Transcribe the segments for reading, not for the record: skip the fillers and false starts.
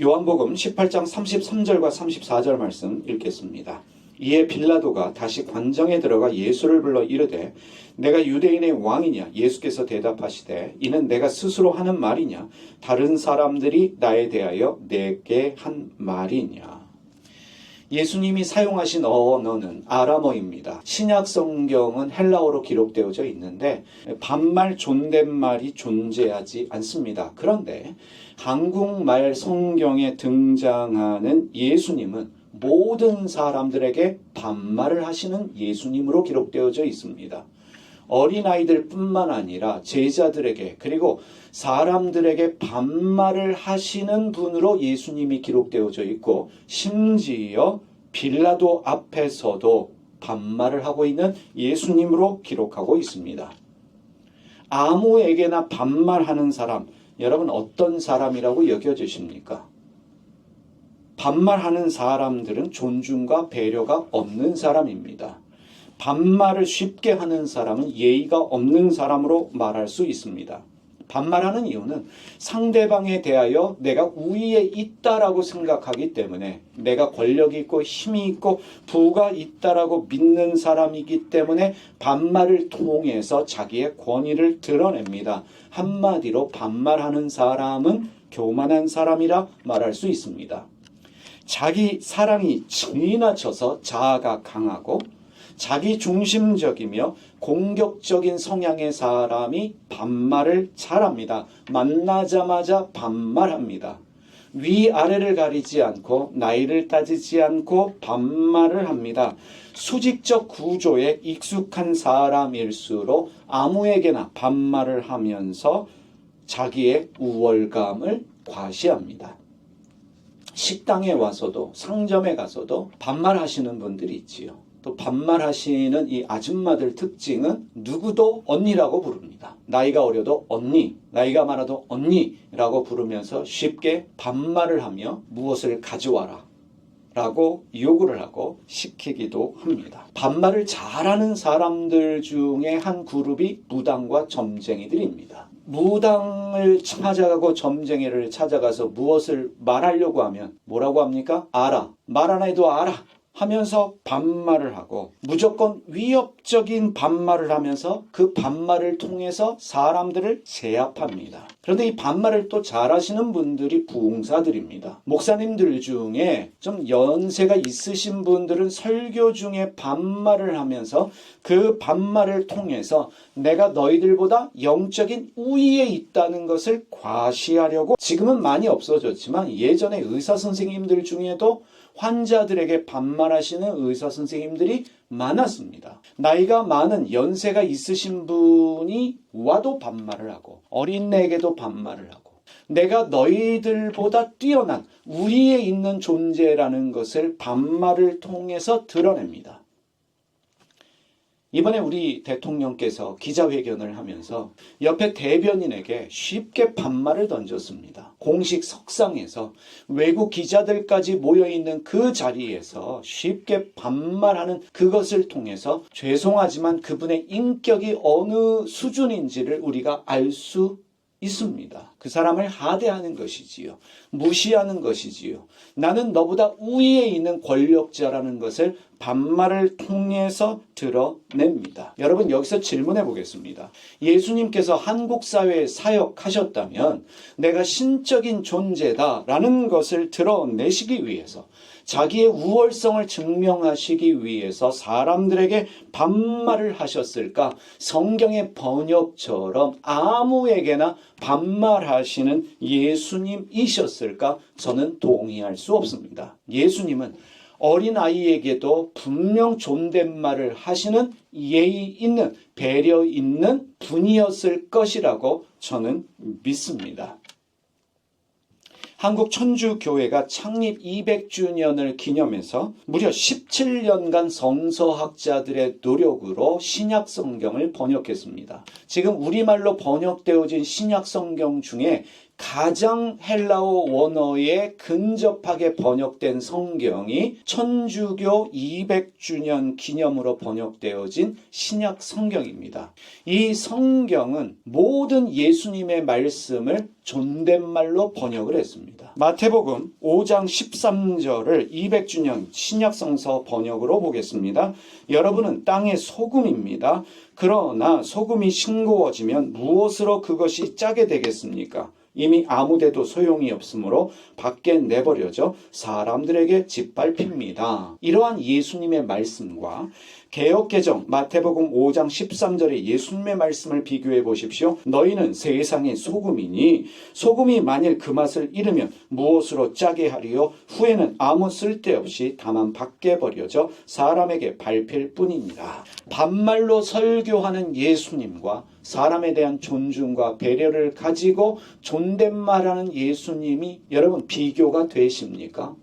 요한복음 18장 33절과 34절 말씀 읽겠습니다. 이에 빌라도가 다시 관정에 들어가 예수를 불러 이르되 내가 유대인의 왕이냐? 예수께서 대답하시되 이는 내가 스스로 하는 말이냐? 다른 사람들이 나에 대하여 내게 한 말이냐? 예수님이 사용하신 언어는 아람어입니다. 신약 성경은 헬라어로 기록되어져 있는데 반말 존댓말이 존재하지 않습니다. 그런데 한국말 성경에 등장하는 예수님은 모든 사람들에게 반말을 하시는 예수님으로 기록되어져 있습니다. 어린아이들 뿐만 아니라 제자들에게 그리고 사람들에게 반말을 하시는 분으로 예수님이 기록되어져 있고 심지어 빌라도 앞에서도 반말을 하고 있는 예수님으로 기록하고 있습니다. 아무에게나 반말하는 사람, 여러분 어떤 사람이라고 여겨지십니까? 반말하는 사람들은 존중과 배려가 없는 사람입니다. 반말을 쉽게 하는 사람은 예의가 없는 사람으로 말할 수 있습니다. 반말하는 이유는 상대방에 대하여 내가 우위에 있다라고 생각하기 때문에 내가 권력이 있고 힘이 있고 부가 있다라고 믿는 사람이기 때문에 반말을 통해서 자기의 권위를 드러냅니다. 한마디로 반말하는 사람은 교만한 사람이라 말할 수 있습니다. 자기 사랑이 지나쳐서 자아가 강하고 자기 중심적이며 공격적인 성향의 사람이 반말을 잘합니다. 만나자마자 반말합니다. 위아래를 가리지 않고 나이를 따지지 않고 반말을 합니다. 수직적 구조에 익숙한 사람일수록 아무에게나 반말을 하면서 자기의 우월감을 과시합니다. 식당에 와서도 상점에 가서도 반말하시는 분들이 있지요. 또 반말하시는 이 아줌마들 특징은 누구도 언니라고 부릅니다. 나이가 어려도 언니, 나이가 많아도 언니라고 부르면서 쉽게 반말을 하며 무엇을 가져와라 라고 요구를 하고 시키기도 합니다. 반말을 잘하는 사람들 중에 한 그룹이 무당과 점쟁이들입니다. 무당을 찾아가고 점쟁이를 찾아가서 무엇을 말하려고 하면 뭐라고 합니까? 알아. 말 안 해도 알아. 하면서 반말을 하고 무조건 위협적인 반말을 하면서 그 반말을 통해서 사람들을 제압합니다. 그런데 이 반말을 또 잘하시는 분들이 부흥사들입니다. 목사님들 중에 좀 연세가 있으신 분들은 설교 중에 반말을 하면서 그 반말을 통해서 내가 너희들보다 영적인 우위에 있다는 것을 과시하려고 지금은 많이 없어졌지만 예전에 의사 선생님들 중에도 환자들에게 반말하시는 의사 선생님들이 많았습니다. 나이가 많은 연세가 있으신 분이 와도 반말을 하고 어린애에게도 반말을 하고 내가 너희들보다 뛰어난 우위에 있는 존재라는 것을 반말을 통해서 드러냅니다. 이번에 우리 대통령께서 기자회견을 하면서 옆에 대변인에게 쉽게 반말을 던졌습니다. 공식 석상에서 외국 기자들까지 모여있는 그 자리에서 쉽게 반말하는 그것을 통해서 죄송하지만 그분의 인격이 어느 수준인지를 우리가 알 수 있습니다. 그 사람을 하대하는 것이지요. 무시하는 것이지요. 나는 너보다 우위에 있는 권력자라는 것을 반말을 통해서 드러냅니다. 여러분 여기서 질문해 보겠습니다. 예수님께서 한국 사회에 사역하셨다면 내가 신적인 존재다라는 것을 드러내시기 위해서 자기의 우월성을 증명하시기 위해서 사람들에게 반말을 하셨을까? 성경의 번역처럼 아무에게나 반말하시는 예수님이셨을까? 저는 동의할 수 없습니다. 예수님은 어린아이에게도 분명 존댓말을 하시는 예의 있는 배려 있는 분이었을 것이라고 저는 믿습니다. 한국천주교회가 창립 200주년을 기념해서 무려 17년간 성서학자들의 노력으로 신약성경을 번역했습니다. 지금 우리말로 번역되어진 신약성경 중에 가장 헬라어 원어에 근접하게 번역된 성경이 천주교 200주년 기념으로 번역되어진 신약 성경입니다. 이 성경은 모든 예수님의 말씀을 존댓말로 번역을 했습니다. 마태복음 5장 13절을 200주년 신약성서 번역으로 보겠습니다. 여러분은 땅의 소금입니다. 그러나 소금이 싱거워지면 무엇으로 그것이 짜게 되겠습니까? 이미 아무데도 소용이 없으므로 밖에 내버려져 사람들에게 짓밟힙니다. 이러한 예수님의 말씀과 개역개정 마태복음 5장 13절의 예수님의 말씀을 비교해 보십시오. 너희는 세상의 소금이니 소금이 만일 그 맛을 잃으면 무엇으로 짜게 하리요? 후에는 아무 쓸데없이 다만 밖에 버려져 사람에게 밟힐 뿐이니라. 반말로 설교하는 예수님과 사람에 대한 존중과 배려를 가지고 존댓말하는 예수님이 여러분 비교가 되십니까?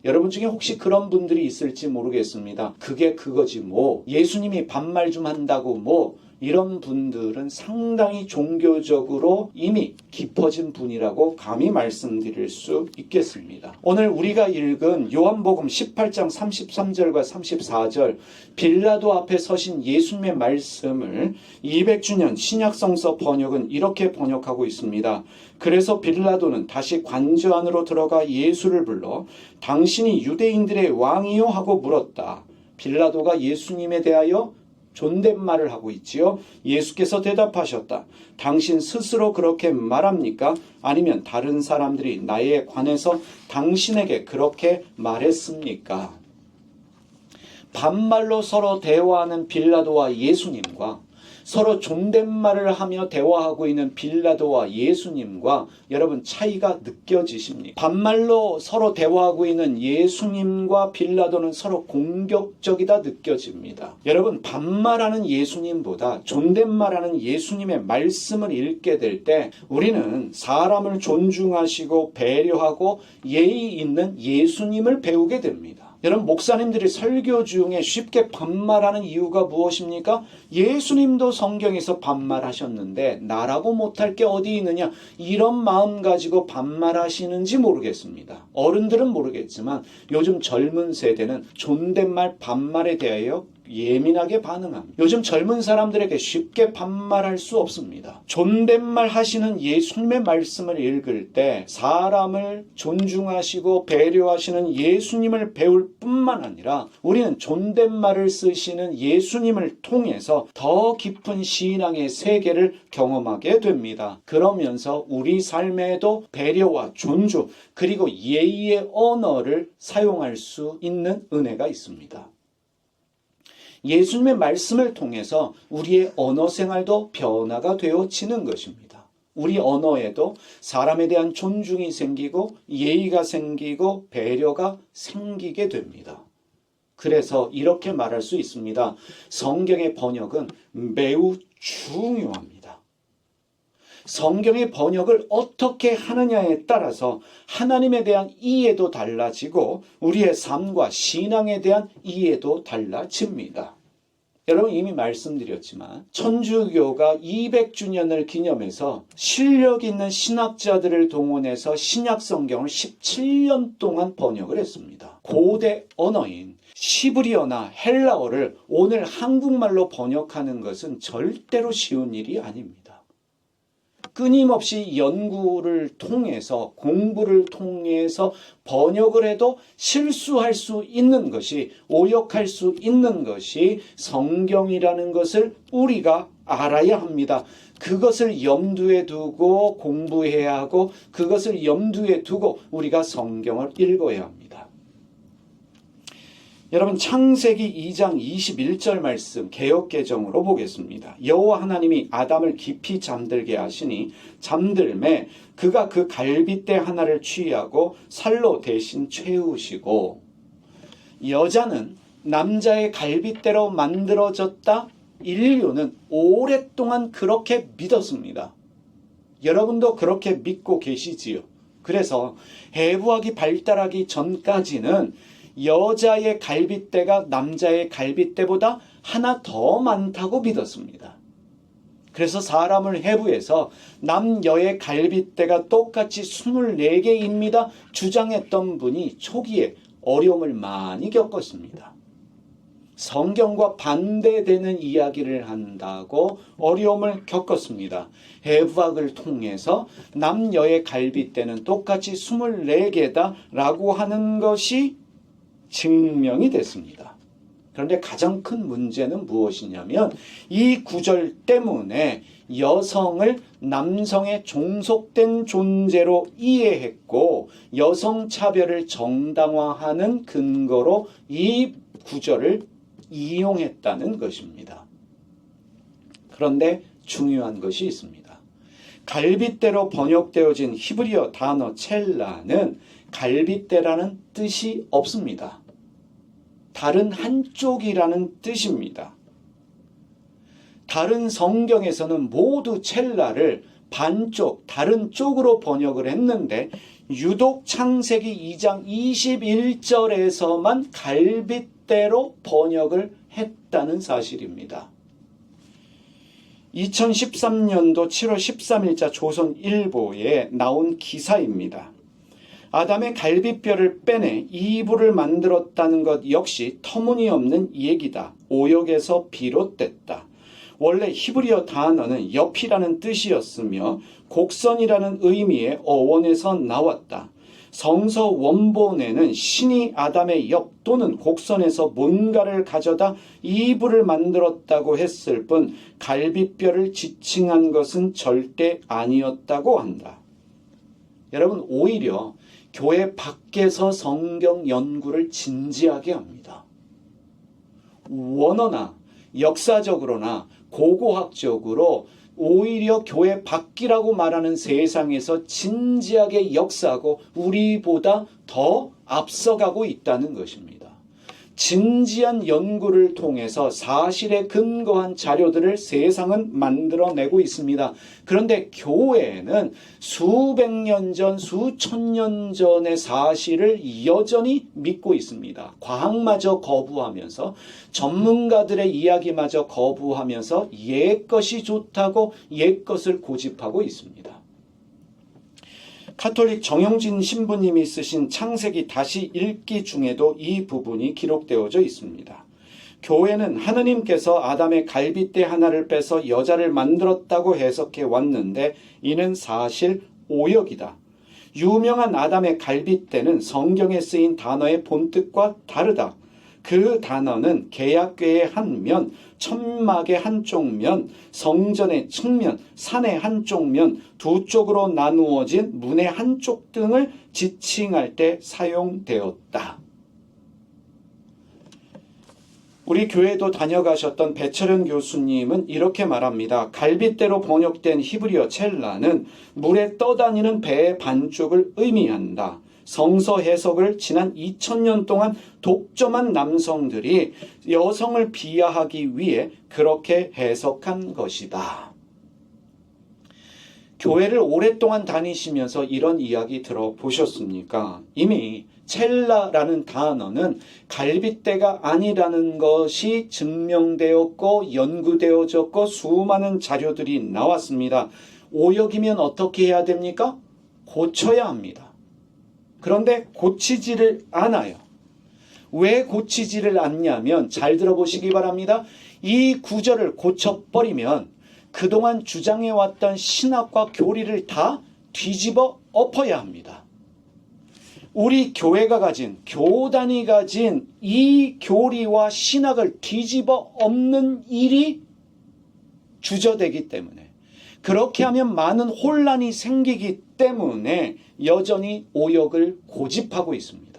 여러분 중에 혹시 그런 분들이 있을지 모르겠습니다. 그게 그거지 뭐 예수님이 반말 좀 한다고 뭐 이런 분들은 상당히 종교적으로 이미 깊어진 분이라고 감히 말씀드릴 수 있겠습니다. 오늘 우리가 읽은 요한복음 18장 33절과 34절 빌라도 앞에 서신 예수님의 말씀을 200주년 신약성서 번역은 이렇게 번역하고 있습니다. 그래서 빌라도는 다시 관저 안으로 들어가 예수를 불러 당신이 유대인들의 왕이요 하고 물었다. 빌라도가 예수님에 대하여 존댓말을 하고 있지요. 예수께서 대답하셨다. 당신 스스로 그렇게 말합니까? 아니면 다른 사람들이 나에 관해서 당신에게 그렇게 말했습니까? 반말로 서로 대화하는 빌라도와 예수님과 서로 존댓말을 하며 대화하고 있는 빌라도와 예수님과 여러분 차이가 느껴지십니까? 반말로 서로 대화하고 있는 예수님과 빌라도는 서로 공격적이다 느껴집니다. 여러분 반말하는 예수님보다 존댓말하는 예수님의 말씀을 읽게 될 때 우리는 사람을 존중하시고 배려하고 예의 있는 예수님을 배우게 됩니다. 여러분 목사님들이 설교 중에 쉽게 반말하는 이유가 무엇입니까? 예수님도 성경에서 반말하셨는데 나라고 못할 게 어디 있느냐 이런 마음 가지고 반말하시는지 모르겠습니다. 어른들은 모르겠지만 요즘 젊은 세대는 존댓말 반말에 대하여 예민하게 반응합니다. 요즘 젊은 사람들에게 쉽게 반말할 수 없습니다. 존댓말 하시는 예수님의 말씀을 읽을 때 사람을 존중하시고 배려하시는 예수님을 배울 뿐만 아니라 우리는 존댓말을 쓰시는 예수님을 통해서 더 깊은 신앙의 세계를 경험하게 됩니다. 그러면서 우리 삶에도 배려와 존중 그리고 예의의 언어를 사용할 수 있는 은혜가 있습니다. 예수님의 말씀을 통해서 우리의 언어 생활도 변화가 되어지는 것입니다. 우리 언어에도 사람에 대한 존중이 생기고 예의가 생기고 배려가 생기게 됩니다. 그래서 이렇게 말할 수 있습니다. 성경의 번역은 매우 중요합니다. 성경의 번역을 어떻게 하느냐에 따라서 하나님에 대한 이해도 달라지고 우리의 삶과 신앙에 대한 이해도 달라집니다. 여러분 이미 말씀드렸지만 천주교가 200주년을 기념해서 실력 있는 신학자들을 동원해서 신약 성경을 17년 동안 번역을 했습니다. 고대 언어인 시브리어나 헬라어를 오늘 한국말로 번역하는 것은 절대로 쉬운 일이 아닙니다. 끊임없이 연구를 통해서 공부를 통해서 번역을 해도 실수할 수 있는 것이 오역할 수 있는 것이 성경이라는 것을 우리가 알아야 합니다. 그것을 염두에 두고 공부해야 하고 그것을 염두에 두고 우리가 성경을 읽어야 합니다. 여러분 창세기 2장 21절 말씀 개역개정으로 보겠습니다. 여호와 하나님이 아담을 깊이 잠들게 하시니 잠들매 그가 그 갈빗대 하나를 취하고 살로 대신 채우시고 여자는 남자의 갈빗대로 만들어졌다. 인류는 오랫동안 그렇게 믿었습니다. 여러분도 그렇게 믿고 계시지요. 그래서 해부학이 발달하기 전까지는 여자의 갈빗대가 남자의 갈빗대보다 하나 더 많다고 믿었습니다. 그래서 사람을 해부해서 남여의 갈빗대가 똑같이 24개입니다. 주장했던 분이 초기에 어려움을 많이 겪었습니다. 성경과 반대되는 이야기를 한다고 어려움을 겪었습니다. 해부학을 통해서 남여의 갈빗대는 똑같이 24개다라고 하는 것이 증명이 됐습니다. 그런데 가장 큰 문제는 무엇이냐면 이 구절 때문에 여성을 남성의 종속된 존재로 이해했고 여성 차별을 정당화하는 근거로 이 구절을 이용했다는 것입니다. 그런데 중요한 것이 있습니다. 갈빗대로 번역되어진 히브리어 단어 첼라는 갈빗대라는 뜻이 없습니다. 다른 한쪽이라는 뜻입니다. 다른 성경에서는 모두 첼라를 반쪽, 다른 쪽으로 번역을 했는데 유독 창세기 2장 21절에서만 갈빗대로 번역을 했다는 사실입니다. 2013년도 7월 13일자 조선일보에 나온 기사입니다. 아담의 갈빗뼈를 빼내 이불을 만들었다는 것 역시 터무니없는 얘기다. 오역에서 비롯됐다. 원래 히브리어 단어는 옆이라는 뜻이었으며 곡선이라는 의미의 어원에서 나왔다. 성서 원본에는 신이 아담의 옆 또는 곡선에서 뭔가를 가져다 이불을 만들었다고 했을 뿐 갈빗뼈를 지칭한 것은 절대 아니었다고 한다. 여러분, 오히려 교회 밖에서 성경 연구를 진지하게 합니다. 원어나 역사적으로나 고고학적으로 오히려 교회 밖이라고 말하는 세상에서 진지하게 역사하고 우리보다 더 앞서가고 있다는 것입니다. 진지한 연구를 통해서 사실에 근거한 자료들을 세상은 만들어내고 있습니다. 그런데 교회는 수백 년 전, 수천 년 전의 사실을 여전히 믿고 있습니다. 과학마저 거부하면서 전문가들의 이야기마저 거부하면서 옛것이 좋다고 옛것을 고집하고 있습니다. 카톨릭 정영진 신부님이 쓰신 창세기 다시 읽기 중에도 이 부분이 기록되어져 있습니다. 교회는 하느님께서 아담의 갈빗대 하나를 빼서 여자를 만들었다고 해석해 왔는데 이는 사실 오역이다. 유명한 아담의 갈빗대는 성경에 쓰인 단어의 본뜻과 다르다. 그 단어는 개약궤의 한 면, 천막의 한쪽 면, 성전의 측면, 산의 한쪽 면, 두 쪽으로 나누어진 문의 한쪽 등을 지칭할 때 사용되었다. 우리 교회도 다녀가셨던 배철현 교수님은 이렇게 말합니다. 갈빗대로 번역된 히브리어 첼라는 물에 떠다니는 배의 반쪽을 의미한다. 성서 해석을 지난 2000년 동안 독점한 남성들이 여성을 비하하기 위해 그렇게 해석한 것이다. 교회를 오랫동안 다니시면서 이런 이야기 들어보셨습니까? 이미 첼라라는 단어는 갈빗대가 아니라는 것이 증명되었고 연구되어졌고 수많은 자료들이 나왔습니다. 오역이면 어떻게 해야 됩니까? 고쳐야 합니다. 그런데 고치지를 않아요. 왜 고치지를 않냐면 잘 들어보시기 바랍니다. 이 구절을 고쳐버리면 그동안 주장해왔던 신학과 교리를 다 뒤집어 엎어야 합니다. 우리 교회가 가진, 교단이 가진 이 교리와 신학을 뒤집어 엎는 일이 주저되기 때문에 그렇게 하면 많은 혼란이 생기기 때문에 여전히 오역을 고집하고 있습니다.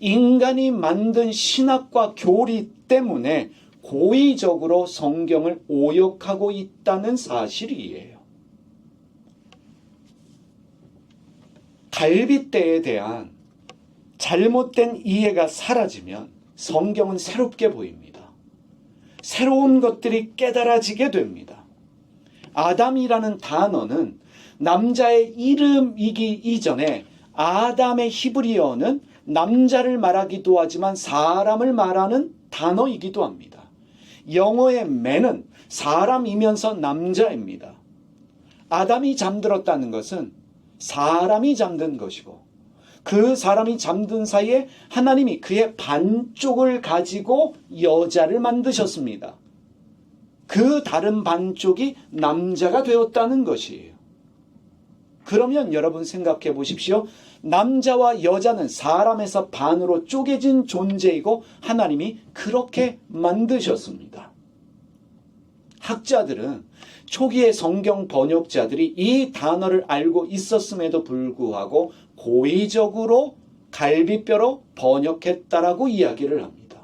인간이 만든 신학과 교리 때문에 고의적으로 성경을 오역하고 있다는 사실이에요. 갈빗대에 대한 잘못된 이해가 사라지면 성경은 새롭게 보입니다. 새로운 것들이 깨달아지게 됩니다. 아담이라는 단어는 남자의 이름이기 이전에 아담의 히브리어는 남자를 말하기도 하지만 사람을 말하는 단어이기도 합니다. 영어의 man은 사람이면서 남자입니다. 아담이 잠들었다는 것은 사람이 잠든 것이고, 그 사람이 잠든 사이에 하나님이 그의 반쪽을 가지고 여자를 만드셨습니다. 그 다른 반쪽이 남자가 되었다는 것이에요. 그러면 여러분 생각해 보십시오. 남자와 여자는 사람에서 반으로 쪼개진 존재이고 하나님이 그렇게 만드셨습니다. 학자들은, 초기의 성경 번역자들이 이 단어를 알고 있었음에도 불구하고 고의적으로 갈비뼈로 번역했다라고 이야기를 합니다.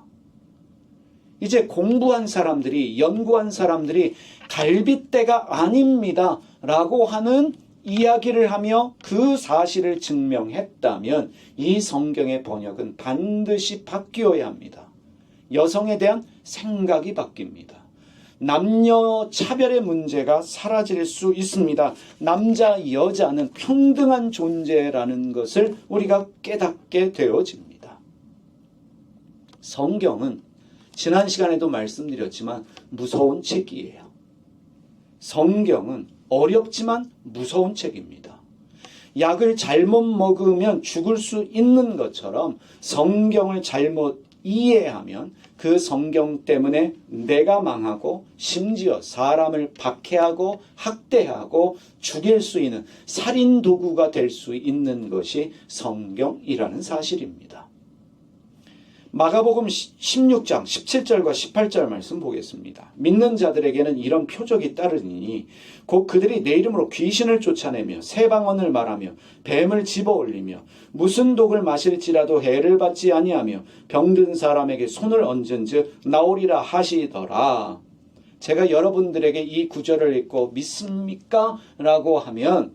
이제 공부한 사람들이, 연구한 사람들이 갈빗대가 아닙니다 라고 하는 이야기를 하며 그 사실을 증명했다면 이 성경의 번역은 반드시 바뀌어야 합니다. 여성에 대한 생각이 바뀝니다. 남녀 차별의 문제가 사라질 수 있습니다. 남자, 여자는 평등한 존재라는 것을 우리가 깨닫게 되어집니다. 성경은 지난 시간에도 말씀드렸지만 무서운 책이에요. 성경은 어렵지만 무서운 책입니다. 약을 잘못 먹으면 죽을 수 있는 것처럼 성경을 잘못 이해하면 그 성경 때문에 내가 망하고 심지어 사람을 박해하고 학대하고 죽일 수 있는 살인 도구가 될 수 있는 것이 성경이라는 사실입니다. 마가복음 16장 17절과 18절 말씀 보겠습니다. 믿는 자들에게는 이런 표적이 따르니 곧 그들이 내 이름으로 귀신을 쫓아내며 새 방언을 말하며 뱀을 집어올리며 무슨 독을 마실지라도 해를 받지 아니하며 병든 사람에게 손을 얹은즉 나오리라 하시더라. 제가 여러분들에게 이 구절을 읽고 믿습니까? 라고 하면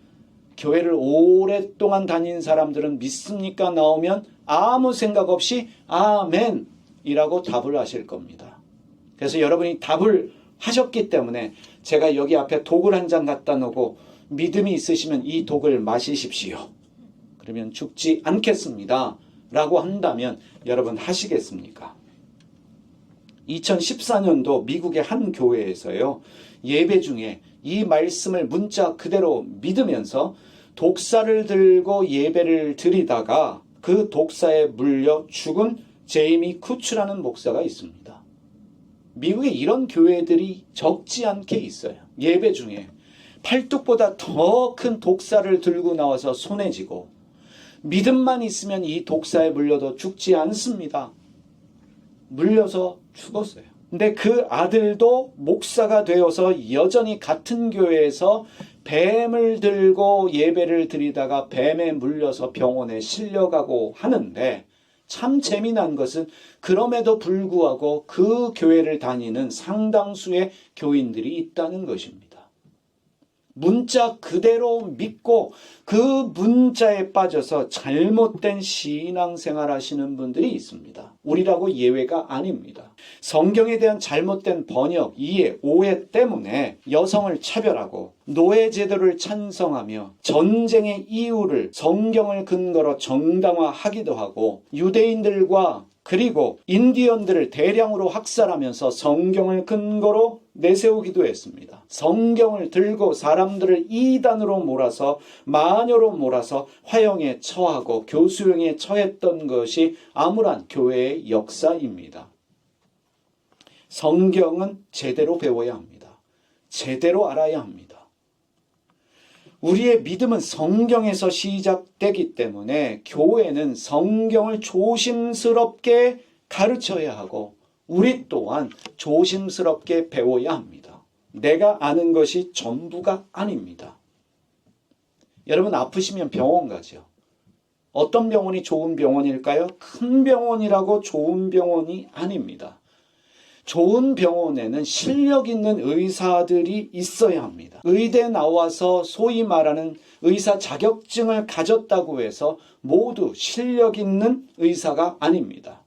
교회를 오랫동안 다닌 사람들은 믿습니까? 나오면 아무 생각 없이 아멘이라고 답을 하실 겁니다. 그래서 여러분이 답을 하셨기 때문에 제가 여기 앞에 독을 한 잔 갖다 놓고 믿음이 있으시면 이 독을 마시십시오. 그러면 죽지 않겠습니다. 라고 한다면 여러분 하시겠습니까? 2014년도 미국의 한 교회에서요, 예배 중에 이 말씀을 문자 그대로 믿으면서 독사를 들고 예배를 드리다가 그 독사에 물려 죽은 제이미 쿠츠라는 목사가 있습니다. 미국에 이런 교회들이 적지 않게 있어요. 예배 중에 팔뚝보다 더 큰 독사를 들고 나와서 손에 쥐고 믿음만 있으면 이 독사에 물려도 죽지 않습니다. 물려서 죽었어요. 근데 그 아들도 목사가 되어서 여전히 같은 교회에서 뱀을 들고 예배를 드리다가 뱀에 물려서 병원에 실려가고 하는데, 참 재미난 것은 그럼에도 불구하고 그 교회를 다니는 상당수의 교인들이 있다는 것입니다. 문자 그대로 믿고 그 문자에 빠져서 잘못된 신앙생활 하시는 분들이 있습니다. 우리라고 예외가 아닙니다. 성경에 대한 잘못된 번역, 이해, 오해 때문에 여성을 차별하고 노예 제도를 찬성하며 전쟁의 이유를 성경을 근거로 정당화하기도 하고 유대인들과 그리고 인디언들을 대량으로 학살하면서 성경을 근거로 내세우기도 했습니다. 성경을 들고 사람들을 이단으로 몰아서 마녀로 몰아서 화형에 처하고 교수형에 처했던 것이 암울한 교회의 역사입니다. 성경은 제대로 배워야 합니다. 제대로 알아야 합니다. 우리의 믿음은 성경에서 시작되기 때문에 교회는 성경을 조심스럽게 가르쳐야 하고 우리 또한 조심스럽게 배워야 합니다. 내가 아는 것이 전부가 아닙니다. 여러분 아프시면 병원 가죠. 어떤 병원이 좋은 병원일까요? 큰 병원이라고 좋은 병원이 아닙니다. 좋은 병원에는 실력 있는 의사들이 있어야 합니다. 의대 나와서 소위 말하는 의사 자격증을 가졌다고 해서 모두 실력 있는 의사가 아닙니다.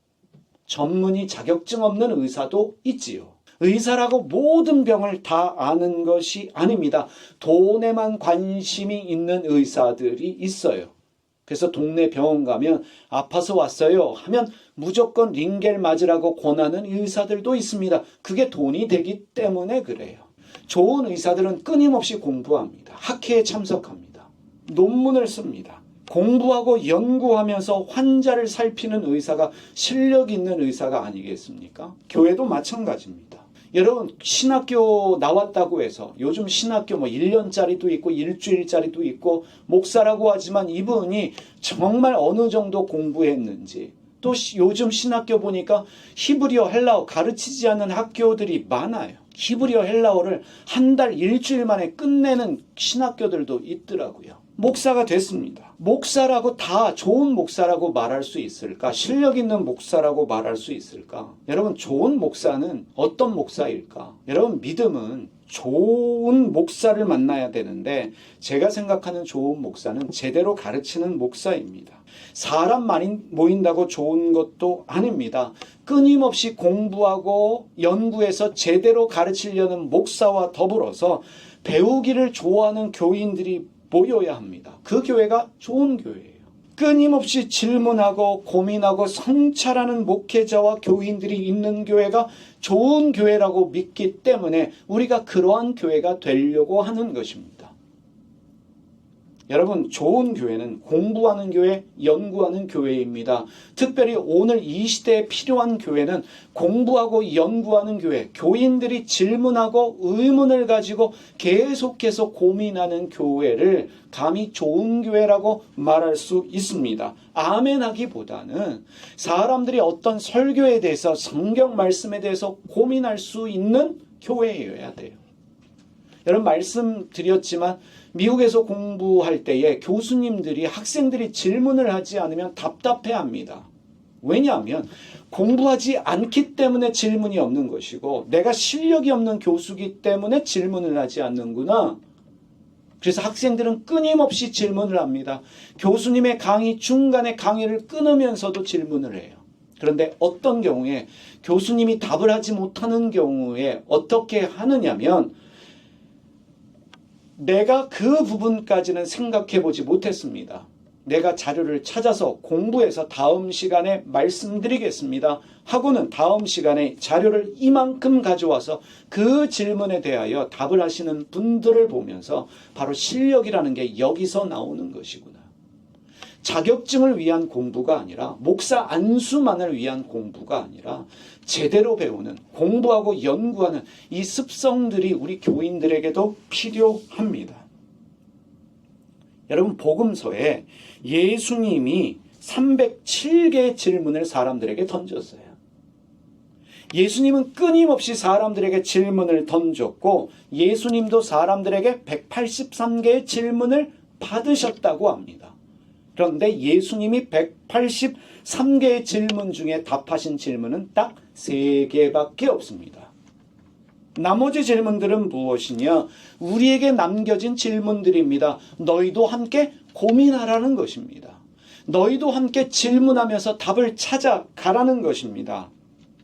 전문의 자격증 없는 의사도 있지요. 의사라고 모든 병을 다 아는 것이 아닙니다. 돈에만 관심이 있는 의사들이 있어요. 그래서 동네 병원 가면 아파서 왔어요 하면 무조건 링겔 맞으라고 권하는 의사들도 있습니다. 그게 돈이 되기 때문에 그래요. 좋은 의사들은 끊임없이 공부합니다. 학회에 참석합니다. 논문을 씁니다. 공부하고 연구하면서 환자를 살피는 의사가 실력 있는 의사가 아니겠습니까? 교회도 마찬가지입니다. 여러분 신학교 나왔다고 해서 요즘 신학교 1년짜리도 있고 일주일짜리도 있고 목사라고 하지만 이분이 정말 어느 정도 공부했는지, 또 요즘 신학교 보니까 히브리어 헬라어 가르치지 않는 학교들이 많아요. 히브리어 헬라어를 한 달 일주일 만에 끝내는 신학교들도 있더라고요. 목사가 됐습니다. 목사라고 다 좋은 목사라고 말할 수 있을까? 실력 있는 목사라고 말할 수 있을까? 여러분 좋은 목사는 어떤 목사일까? 여러분 믿음은 좋은 목사를 만나야 되는데 제가 생각하는 좋은 목사는 제대로 가르치는 목사입니다. 사람 많이 모인다고 좋은 것도 아닙니다. 끊임없이 공부하고 연구해서 제대로 가르치려는 목사와 더불어서 배우기를 좋아하는 교인들이 모여야 합니다. 그 교회가 좋은 교회예요. 끊임없이 질문하고 고민하고 성찰하는 목회자와 교인들이 있는 교회가 좋은 교회라고 믿기 때문에 우리가 그러한 교회가 되려고 하는 것입니다. 여러분 좋은 교회는 공부하는 교회, 연구하는 교회입니다. 특별히 오늘 이 시대에 필요한 교회는 공부하고 연구하는 교회, 교인들이 질문하고 의문을 가지고 계속해서 고민하는 교회를 감히 좋은 교회라고 말할 수 있습니다. 아멘 하기보다는 사람들이 어떤 설교에 대해서 성경 말씀에 대해서 고민할 수 있는 교회여야 돼요. 여러분 말씀드렸지만 미국에서 공부할 때에 교수님들이 학생들이 질문을 하지 않으면 답답해합니다. 왜냐하면 공부하지 않기 때문에 질문이 없는 것이고 내가 실력이 없는 교수기 때문에 질문을 하지 않는구나. 그래서 학생들은 끊임없이 질문을 합니다. 교수님의 강의 중간에 강의를 끊으면서도 질문을 해요. 그런데 어떤 경우에 교수님이 답을 하지 못하는 경우에 어떻게 하느냐면 내가 그 부분까지는 생각해 보지 못했습니다. 내가 자료를 찾아서 공부해서 다음 시간에 말씀드리겠습니다 하고는 다음 시간에 자료를 이만큼 가져와서 그 질문에 대하여 답을 하시는 분들을 보면서 바로 실력이라는 게 여기서 나오는 것이구나. 자격증을 위한 공부가 아니라 목사 안수만을 위한 공부가 아니라 제대로 배우는, 공부하고 연구하는 이 습성들이 우리 교인들에게도 필요합니다. 여러분 복음서에 예수님이 307개의 질문을 사람들에게 던졌어요. 예수님은 끊임없이 사람들에게 질문을 던졌고 예수님도 사람들에게 183개의 질문을 받으셨다고 합니다. 그런데 예수님이 183개의 질문 중에 답하신 질문은 딱 3개밖에 없습니다. 나머지 질문들은 무엇이냐? 우리에게 남겨진 질문들입니다. 너희도 함께 고민하라는 것입니다. 너희도 함께 질문하면서 답을 찾아가라는 것입니다.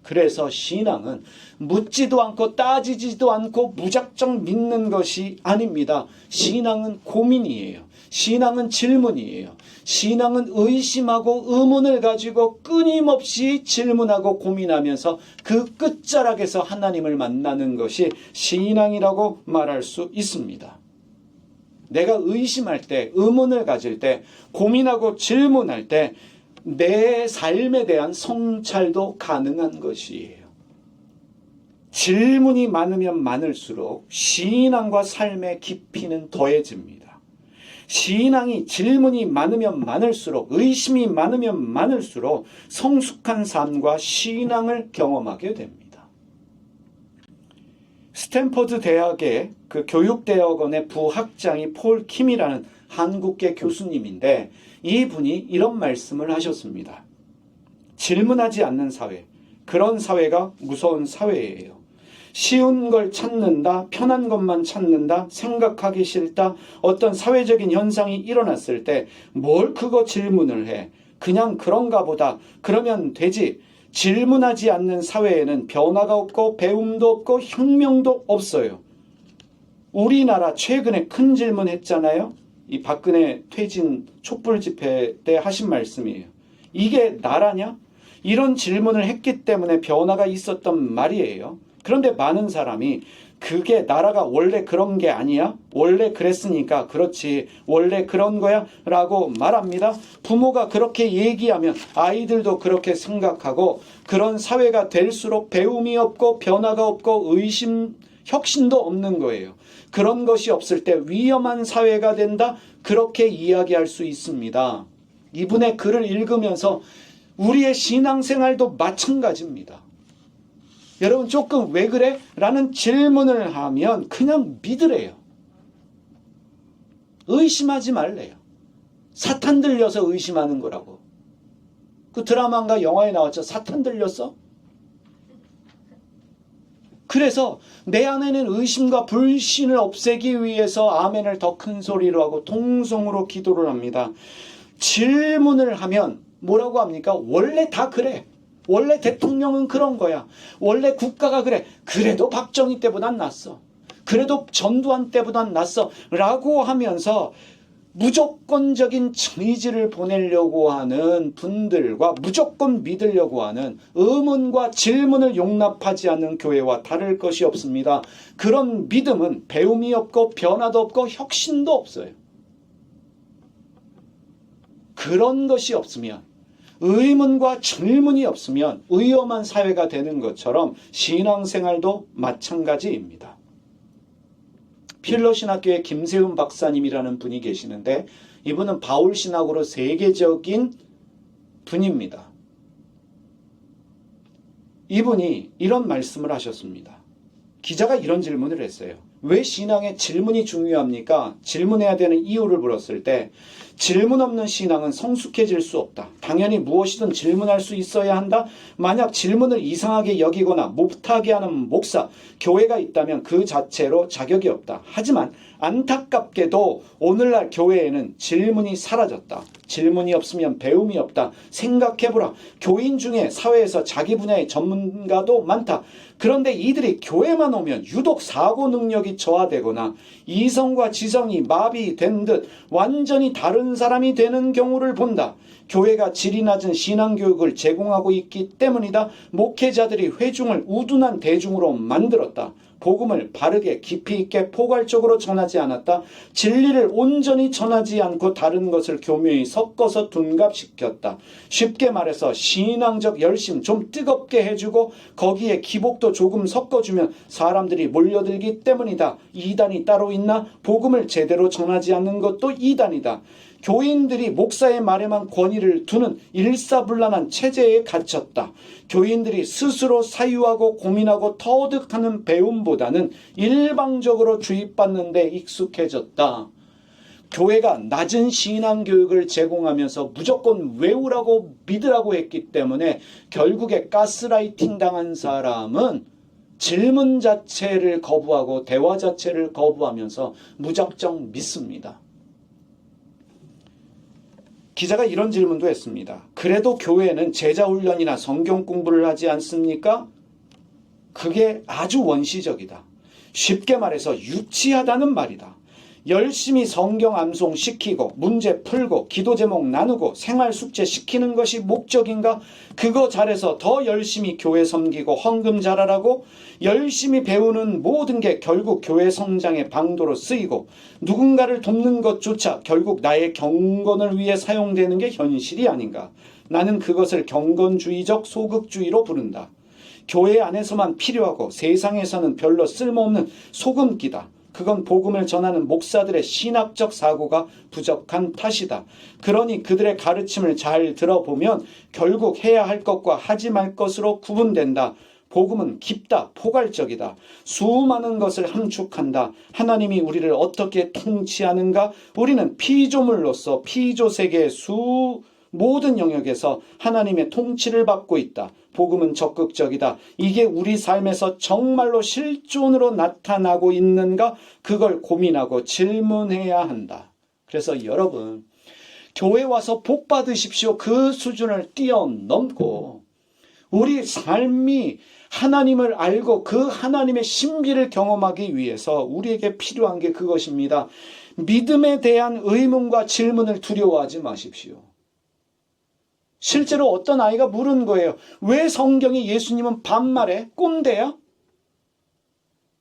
그래서 신앙은 묻지도 않고 따지지도 않고 무작정 믿는 것이 아닙니다. 신앙은 고민이에요. 신앙은 질문이에요. 신앙은 의심하고 의문을 가지고 끊임없이 질문하고 고민하면서 그 끝자락에서 하나님을 만나는 것이 신앙이라고 말할 수 있습니다. 내가 의심할 때, 의문을 가질 때, 고민하고 질문할 때 내 삶에 대한 성찰도 가능한 것이에요. 질문이 많으면 많을수록 신앙과 삶의 깊이는 더해집니다. 신앙이 질문이 많으면 많을수록, 의심이 많으면 많을수록 성숙한 삶과 신앙을 경험하게 됩니다. 스탠퍼드 대학의 그 교육대학원의 부학장이 폴 킴이라는 한국계 교수님인데 이분이 이런 말씀을 하셨습니다. 질문하지 않는 사회, 그런 사회가 무서운 사회예요. 쉬운 걸 찾는다, 편한 것만 찾는다, 생각하기 싫다, 어떤 사회적인 현상이 일어났을 때 뭘 그거 질문을 해. 그냥 그런가 보다. 그러면 되지. 질문하지 않는 사회에는 변화가 없고 배움도 없고 혁명도 없어요. 우리나라 최근에 큰 질문 했잖아요. 이 박근혜 퇴진 촛불 집회 때 하신 말씀이에요. 이게 나라냐? 이런 질문을 했기 때문에 변화가 있었던 말이에요. 그런데 많은 사람이 그게 나라가 원래 그런 게 아니야? 원래 그랬으니까 그렇지. 원래 그런 거야? 라고 말합니다. 부모가 그렇게 얘기하면 아이들도 그렇게 생각하고 그런 사회가 될수록 배움이 없고 변화가 없고 혁신도 없는 거예요. 그런 것이 없을 때 위험한 사회가 된다? 그렇게 이야기할 수 있습니다. 이분의 글을 읽으면서 우리의 신앙생활도 마찬가지입니다. 여러분 조금 왜 그래? 라는 질문을 하면 그냥 믿으래요. 의심하지 말래요. 사탄 들려서 의심하는 거라고. 그 드라마인가 영화에 나왔죠. 사탄 들렸어? 그래서 내 안에는 의심과 불신을 없애기 위해서 아멘을 더 큰 소리로 하고 통성으로 기도를 합니다. 질문을 하면 뭐라고 합니까? 원래 다 그래. 원래 대통령은 그런 거야. 원래 국가가 그래. 그래도 박정희 때보단 낫어. 그래도 전두환 때보단 낫어. 라고 하면서 무조건적인 의지를 보내려고 하는 분들과 무조건 믿으려고 하는 의문과 질문을 용납하지 않는 교회와 다를 것이 없습니다. 그런 믿음은 배움이 없고 변화도 없고 혁신도 없어요. 그런 것이 없으면 의문과 질문이 없으면 위험한 사회가 되는 것처럼 신앙생활도 마찬가지입니다. 필로신학교의 김세훈 박사님이라는 분이 계시는데 이분은 바울신학으로 세계적인 분입니다. 이분이 이런 말씀을 하셨습니다. 기자가 이런 질문을 했어요. 왜 신앙에 질문이 중요합니까? 질문해야 되는 이유를 물었을 때 질문 없는 신앙은 성숙해질 수 없다. 당연히 무엇이든 질문할 수 있어야 한다. 만약 질문을 이상하게 여기거나 못하게 하는 목사, 교회가 있다면 그 자체로 자격이 없다. 하지만 안타깝게도 오늘날 교회에는 질문이 사라졌다. 질문이 없으면 배움이 없다. 생각해보라. 교인 중에 사회에서 자기 분야의 전문가도 많다. 그런데 이들이 교회만 오면 유독 사고 능력이 저하되거나 이성과 지성이 마비된 듯 완전히 다른 사람이 되는 경우를 본다. 교회가 질이 낮은 신앙교육을 제공하고 있기 때문이다. 목회자들이 회중을 우둔한 대중으로 만들었다. 복음을 바르게 깊이 있게 포괄적으로 전하지 않았다. 진리를 온전히 전하지 않고 다른 것을 교묘히 섞어서 둔갑시켰다. 쉽게 말해서 신앙적 열심 좀 뜨겁게 해주고 거기에 기복도 조금 섞어주면 사람들이 몰려들기 때문이다. 이단이 따로 있나? 복음을 제대로 전하지 않는 것도 이단이다. 교인들이 목사의 말에만 권위를 두는 일사불란한 체제에 갇혔다. 교인들이 스스로 사유하고 고민하고 터득하는 배움보다는 일방적으로 주입받는 데 익숙해졌다. 교회가 낮은 신앙교육을 제공하면서 무조건 외우라고 믿으라고 했기 때문에 결국에 가스라이팅 당한 사람은 질문 자체를 거부하고 대화 자체를 거부하면서 무작정 믿습니다. 기자가 이런 질문도 했습니다. 그래도 교회는 제자훈련이나 성경 공부를 하지 않습니까? 그게 아주 원시적이다. 쉽게 말해서 유치하다는 말이다. 열심히 성경 암송 시키고 문제 풀고 기도 제목 나누고 생활 숙제 시키는 것이 목적인가? 그거 잘해서 더 열심히 교회 섬기고 헌금 잘하라고? 열심히 배우는 모든 게 결국 교회 성장의 방도로 쓰이고 누군가를 돕는 것조차 결국 나의 경건을 위해 사용되는 게 현실이 아닌가? 나는 그것을 경건주의적 소극주의로 부른다. 교회 안에서만 필요하고 세상에서는 별로 쓸모없는 소금기다. 그건 복음을 전하는 목사들의 신학적 사고가 부족한 탓이다. 그러니 그들의 가르침을 잘 들어보면 결국 해야 할 것과 하지 말 것으로 구분된다. 복음은 깊다, 포괄적이다. 수많은 것을 함축한다. 하나님이 우리를 어떻게 통치하는가? 우리는 피조물로서 피조세계의 모든 영역에서 하나님의 통치를 받고 있다. 복음은 적극적이다. 이게 우리 삶에서 정말로 실존으로 나타나고 있는가? 그걸 고민하고 질문해야 한다. 그래서 여러분, 교회 와서 복 받으십시오. 그 수준을 뛰어넘고 우리 삶이 하나님을 알고 그 하나님의 신비를 경험하기 위해서 우리에게 필요한 게 그것입니다. 믿음에 대한 의문과 질문을 두려워하지 마십시오. 실제로 어떤 아이가 물은 거예요. 왜 성경에 예수님은 반말해? 꼰대야?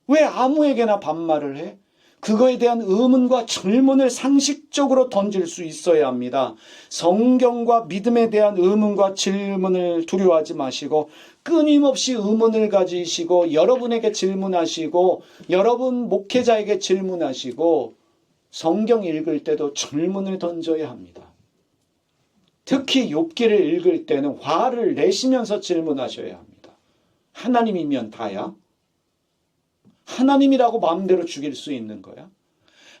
왜 아무에게나 반말을 해? 그거에 대한 의문과 질문을 상식적으로 던질 수 있어야 합니다. 성경과 믿음에 대한 의문과 질문을 두려워하지 마시고 끊임없이 의문을 가지시고 여러분에게 질문하시고 여러분 목회자에게 질문하시고 성경 읽을 때도 질문을 던져야 합니다. 특히 욥기를 읽을 때는 화를 내시면서 질문하셔야 합니다. 하나님이면 다야? 하나님이라고 마음대로 죽일 수 있는 거야?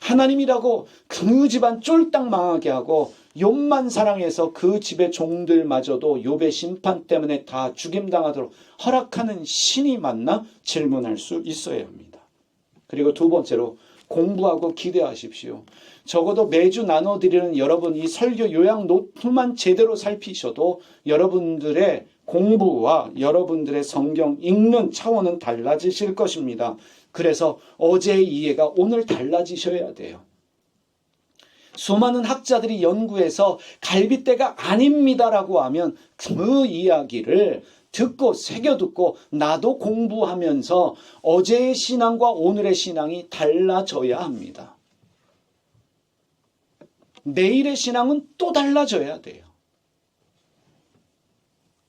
하나님이라고 그 집안 쫄딱 망하게 하고 욥만 사랑해서 그 집의 종들마저도 욥의 심판 때문에 다 죽임당하도록 허락하는 신이 맞나? 질문할 수 있어야 합니다. 그리고 두 번째로 공부하고 기대하십시오. 적어도 매주 나눠드리는 여러분 이 설교 요약 노트만 제대로 살피셔도 여러분들의 공부와 여러분들의 성경 읽는 차원은 달라지실 것입니다. 그래서 어제의 이해가 오늘 달라지셔야 돼요. 수많은 학자들이 연구해서 갈빗대가 아닙니다라고 하면 그 이야기를 듣고 새겨듣고 나도 공부하면서 어제의 신앙과 오늘의 신앙이 달라져야 합니다. 내일의 신앙은 또 달라져야 돼요.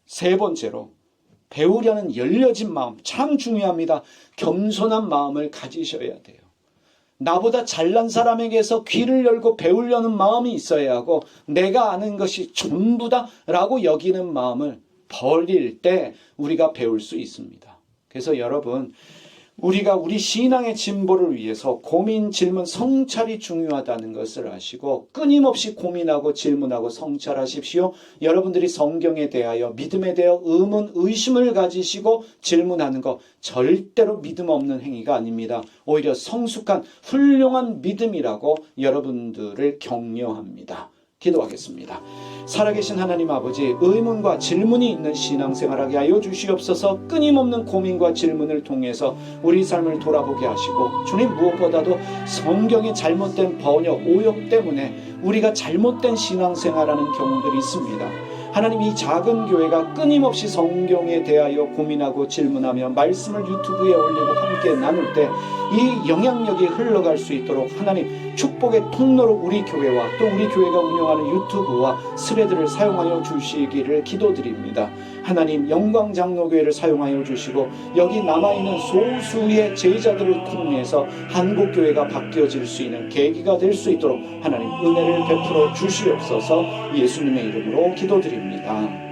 세 번째로 배우려는 열려진 마음 참 중요합니다. 겸손한 마음을 가지셔야 돼요. 나보다 잘난 사람에게서 귀를 열고 배우려는 마음이 있어야 하고 내가 아는 것이 전부다라고 여기는 마음을 버릴 때 우리가 배울 수 있습니다. 그래서 여러분 우리가 우리 신앙의 진보를 위해서 고민, 질문, 성찰이 중요하다는 것을 아시고 끊임없이 고민하고 질문하고 성찰하십시오. 여러분들이 성경에 대하여 믿음에 대하여 의문, 의심을 가지시고 질문하는 것 절대로 믿음 없는 행위가 아닙니다. 오히려 성숙한 훌륭한 믿음이라고 여러분들을 격려합니다. 기도하겠습니다. 살아계신 하나님 아버지, 의문과 질문이 있는 신앙생활하게 하여 주시옵소서. 끊임없는 고민과 질문을 통해서 우리 삶을 돌아보게 하시고 주님 무엇보다도 성경의 잘못된 번역, 오역 때문에 우리가 잘못된 신앙생활하는 경우들이 있습니다. 하나님 이 작은 교회가 끊임없이 성경에 대하여 고민하고 질문하며 말씀을 유튜브에 올리고 함께 나눌 때 이 영향력이 흘러갈 수 있도록 하나님 축복의 통로로 우리 교회와 또 우리 교회가 운영하는 유튜브와 스레드를 사용하여 주시기를 기도드립니다. 하나님 영광장로교회를 사용하여 주시고 여기 남아있는 소수의 제자들을 통해서 한국교회가 바뀌어질 수 있는 계기가 될 수 있도록 하나님 은혜를 베풀어 주시옵소서. 예수님의 이름으로 기도드립니다.